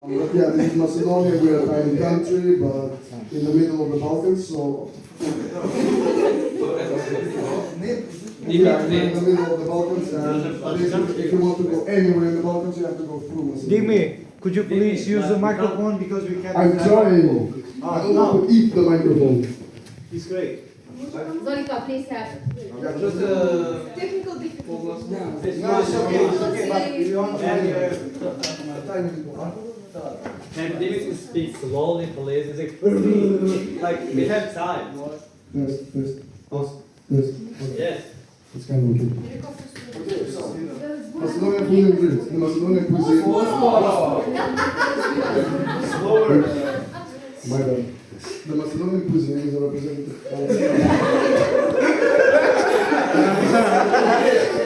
Yeah, this is Macedonia. We are a tiny country, but in the middle of the Balkans, so... Yeah, we're in the middle of the Balkans, and basically, if you want to go anywhere in the Balkans, you have to go through Macedonia. Dimi, could you please use the microphone because we can't... I'm trying. I don't want to eat the microphone. It's great. Zonika, please have. Technical difficulties. No, it's okay, but if you want to... And Dimitri speaks slowly, please. It's like we have time. Yes. Yes. It's kind of okay. Okay, so Macedonian food and drinks. The Macedonian cuisine. Slower. My bad. The Macedonian cuisine is a representative.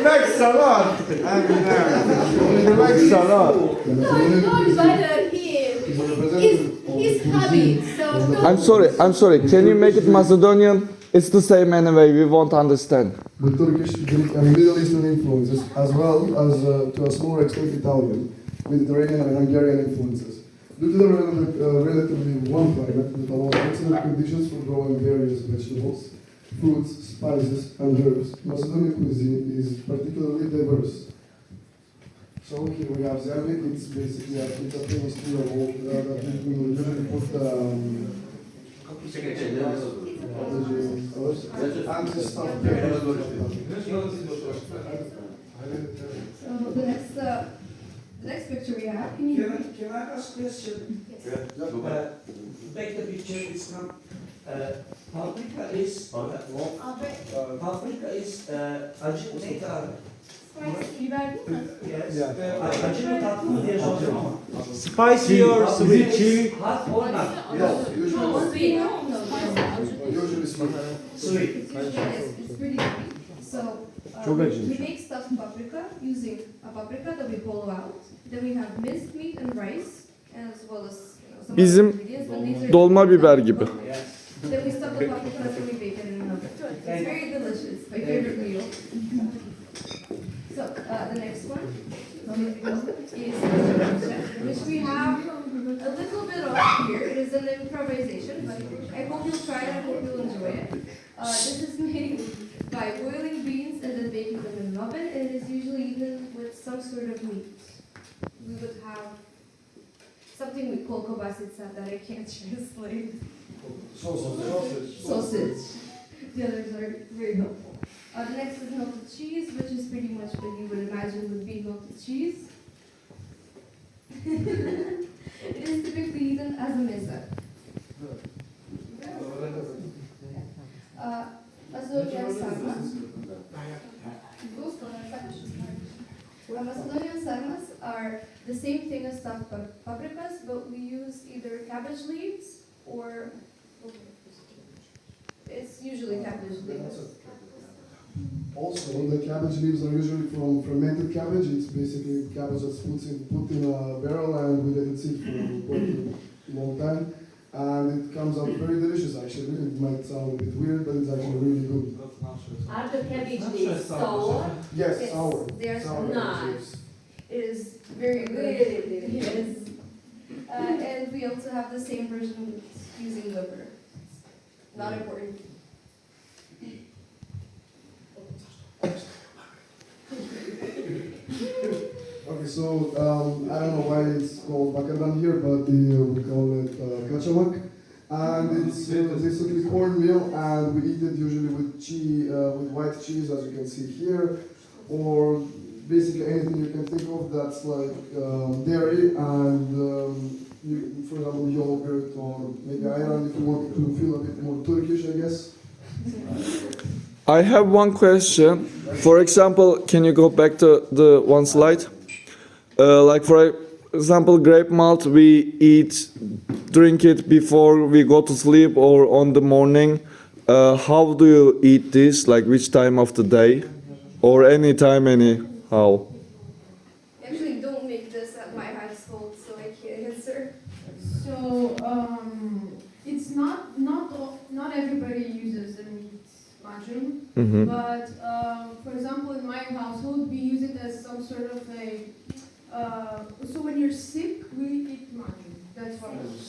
Next salad! Next salad! The Macedonian Don't cuisine bother him. is a representative of His the hobby, cuisine. so I'm sorry. Can you make it Macedonian? It's the same anyway. We won't understand. With Turkish, Greek, and Middle Eastern influences, as well as to a smaller extent Italian, Mediterranean and Hungarian influences. Due to the relatively warm climate, it allows excellent conditions for growing various vegetables, fruits, spices, and herbs. Macedonian cuisine is particularly diverse. So here we have zermit. It's basically a famous meal that we will usually put and stuff. So the next picture we have. Can you? Can I ask a question? Yes. Back the picture, it's not. Paprika is. Paprika is. Acı Biber değil mi? Yes. Acı mı tatlı mı diye soracağım ama. Spicy or sweet chili? Hot or not? Yes, usually Sweet. No. usually sweet. Sweet. It's pretty sweet. So we make stuffed paprika using a paprika that we hollow out. Then we have minced meat and rice, as well as some Bizim other ingredients. But these are dolma biber gibi. Then we stuff the paprika and we bake it in an oven. It's very delicious. My favorite meal. So the next one is which we have a little bit of here. It is an improvisation, but I hope you'll try it. I hope you'll enjoy it. This is made by boiling beans and then baking them in an oven, and it is usually eaten with some sort of meat. We would have something we call kobasica that I can't translate. Sausage. The others are very helpful. The next is melted cheese, which is pretty much what you would imagine would be melted cheese. It is typically eaten as a meze. Macedonian sarmas. Macedonian sarmas are the same thing as stuffed paprikas, but we use either cabbage leaves or it's usually cabbage leaves. Also, the cabbage leaves are usually from fermented cabbage. It's basically cabbage that's put in a barrel and we let it sit for quite a long time. And it comes out very delicious actually. It might sound a bit weird, but it's actually really good. Are the cabbage leaves sour? Yes, Yes, sour. they are Sour nice. cabbage leaves. It is very good. Yes. And we also have the same version using liver. Not important. Okay, so I don't know why it's called makardan here, but we call it kaçamak. And it's basically cornmeal, and we eat it usually with cheese, with white cheese, as you can see here, or basically anything you can think of that's like dairy and, for example, yogurt or maybe ayran if you want to feel a bit more Turkish, I guess. I have one question. For example, can you go back to the one slide? Like for example, grape malt, we drink it before we go to sleep or on the morning. How do you eat this? Like which time of the day? Or any time, anyhow? Actually, don't make this at my household, so I can't answer. So it's not everybody uses the meat mushroom, Mm-hmm. but for example, in my household, we use it as some sort of a. So when you're sick, we eat mushroom.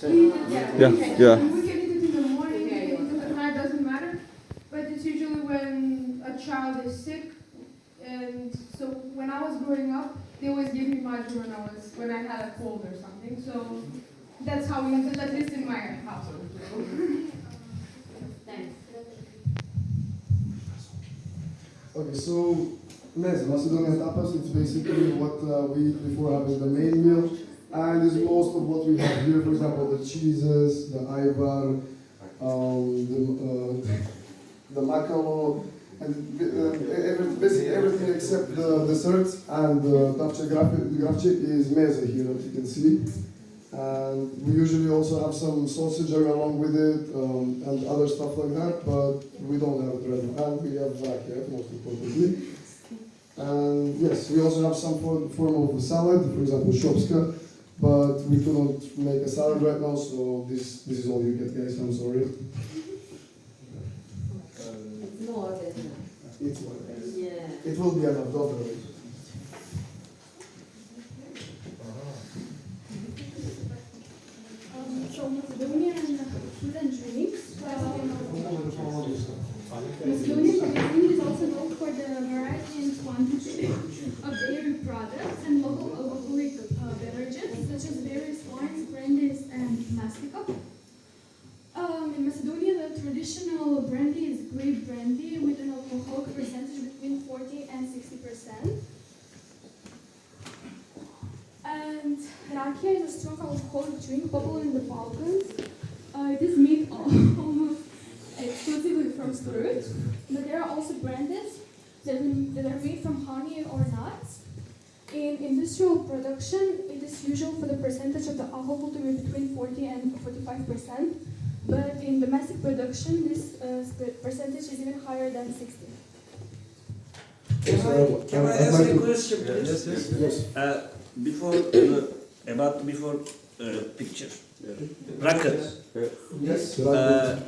Yeah, yeah. We can eat it in the morning, we can eat it at night, doesn't matter. But it's usually when a child is sick. And so when I was growing up, they always gave me maju when I had a cold or something. So that's how we use it, at least in my household. Thanks. Okay, so Macedonian tapas, it's basically what we eat before having the main meal. And it's most of what we have here, for example, the cheeses, the ayvar, the macalo, and basically everything except the desserts. And the tapče grafče is meze here, that you can see. And we usually also have some sausage along with it and other stuff like that, but we don't have it right now. And we have rakia, most importantly. And yes, we also have some form of salad, for example, shopska, but we couldn't make a salad right now, so this is all you get, guys. I'm sorry. It's more than enough. It's what it is. Yeah. It will be enough, don't worry. So Macedonian food and drinks. Macedonian cuisine is also known for the variety and quantity of dairy products and local alcoholic beverages, such as various wines, brandies, and mastica. In Macedonia, the traditional brandy is grape brandy with an alcoholic percentage between 40 and 60%. And rakia is a strong alcoholic drink popular in the Balkans. It is made almost exclusively from fruit, but there are also brandies that are made from honey or nuts. In industrial production, it is usual for the percentage of the alcohol to be between 40 and 45%, but in domestic production, this percentage is even higher than 60. Can I ask a question, please? Yes. Before picture, rakı. Yes.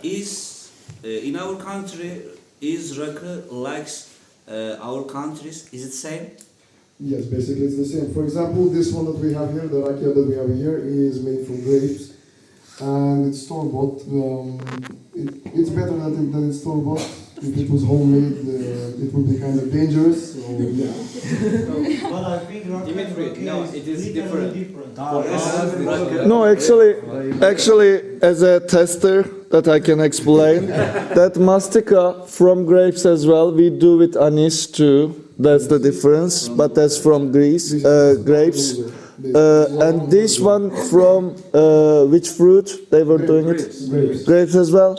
Is in our country is rakı like our countries? Is it same? Yes, basically it's the same. For example, this one that we have here, the rakia that we have here, is made from grapes, and it's store-bought. It's better than it's store-bought. If it was homemade, it would be kind of dangerous. So, yeah. But I think Dimitri, no, it is different. No, actually, as a tester, that I can explain, that mastica from grapes as well, we do with anise too. That's the difference, but that's from grapes. And this one from which fruit they were doing it? Grapes as well?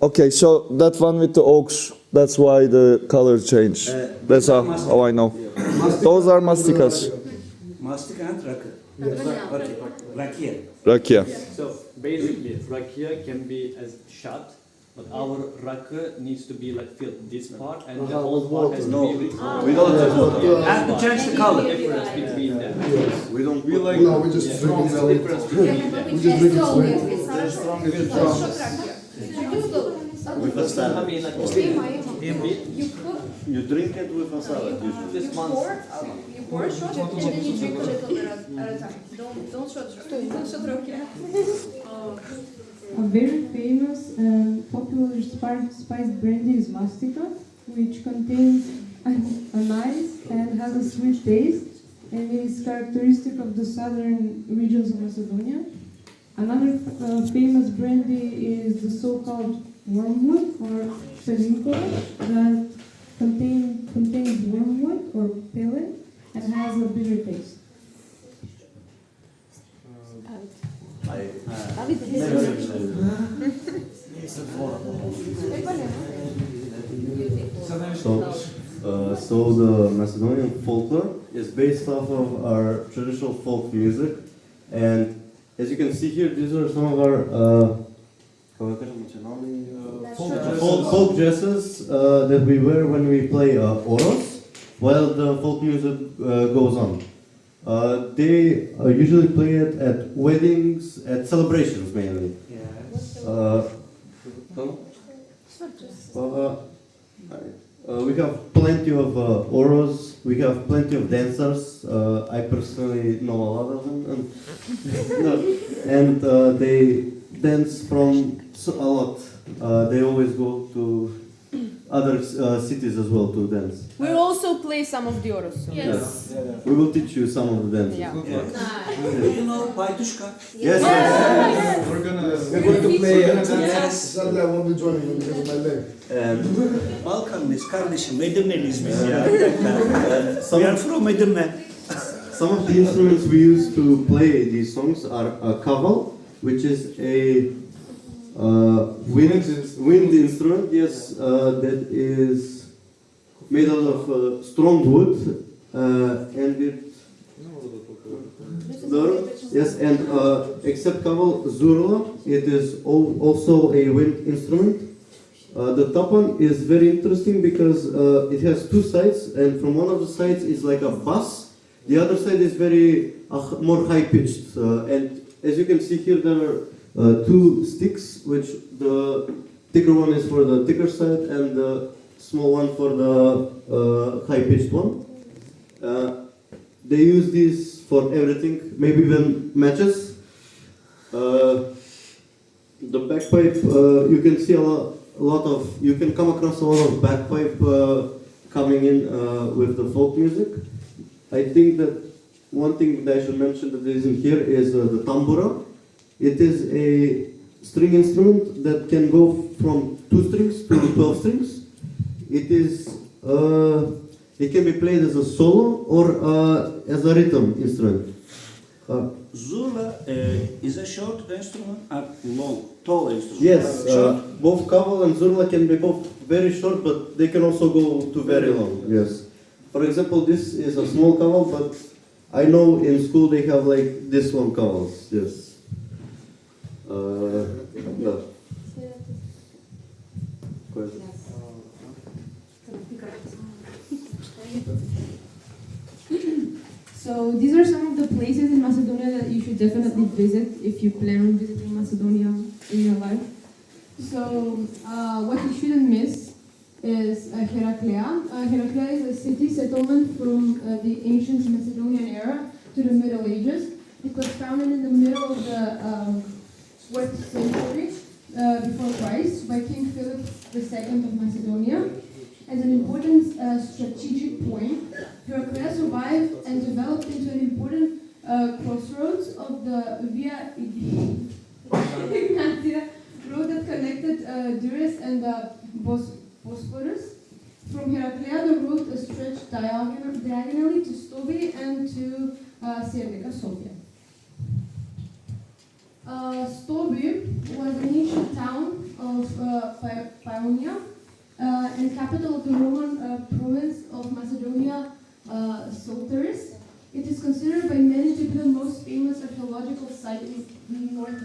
Okay, so that one with the oaks, that's why the color changed. That's how I know. Those are masticas. Mastika and rakı. Okay. Rakia. Rakia. So basically, rakia can be as shot, but our rakı needs to be like filled this part, and the whole part has to be with water. We don't have water. And to change the color. The difference between them. We don't. We like. No, we just drink it the difference between them. We just drink it straight. It's strong. With a I salad. mean, like, You drink it with a salad usually. this month. You pour a shot and then you drink a little bit at a time. Don't shot. Don't shot rakia. A very famous and popular spiced brandy is mastica, which contains anise and has a sweet taste and is characteristic of the southern regions of Macedonia. Another famous brandy is the so-called wormwood or pelinko that contains wormwood or pellet and has a bitter taste. So the Macedonian folklore is based off of our traditional folk music, and as you can see here, these are some of our folk dresses that we wear when we play oros, while the folk music goes on. They usually play it at weddings, at celebrations mainly. We have plenty of oros. We have plenty of dancers. I personally know a lot of them, and they dance from a lot. They always go to other cities as well to dance. We'll also play some of the oros. So. Yes. We will teach you some of the dances. Yeah. You know Baytushka? Yes. We're going to play. Sadly, I won't be joining you because of my leg. Balkanlıyız kardeşim, Edirne'liyiz biz ya. Bir dakika. We are from Edirne. Some of the instruments we use to play these songs are a kaval, which is a wind instrument, yes, that is made out of strong wood, and it. Yes, and except kaval, zurla, it is also a wind instrument. The tapan is very interesting because it has two sides, and from one of the sides is like a bass. The other side is very more high pitched, and as you can see here, there are two sticks, which the thicker one is for the thicker side, and the small one for the high pitched one. They use these for everything, maybe even matches. The bagpipe, you can see a lot of, you can come across a lot of bagpipe coming in with the folk music. I think that one thing that I should mention that isn't here is the tambura. It is a string instrument that can go from 2 strings to 12 strings. It is, it can be played as a solo or as a rhythm instrument. Zurla is a short instrument and long, tall instrument. Yes, both kaval and zurla can be both very short, but they can also go to very long. Yes. For example, this is a small kaval, but I know in school they have like this long kavals. Yes. No. Go ahead. So these are some of the places in Macedonia that you should definitely visit if you plan on visiting Macedonia in your life. So what you shouldn't miss is Heraclea. Heraclea is a city settlement from the ancient Macedonian era to the Middle Ages. It was founded in the middle of the 4th century before Christ by King Philip II of Macedonia. As an important strategic point, Heraclea survived and developed into an important crossroads of the Via Ignatia road that connected Duris and the Bosporus. From Heraclea, the route stretched diagonally to Stobi and to Sirnica, Sofia. Stobi was an ancient town of Paeonia and capital of the Roman province of Macedonia, Soteris. It is considered by many to be the most famous archaeological site in North.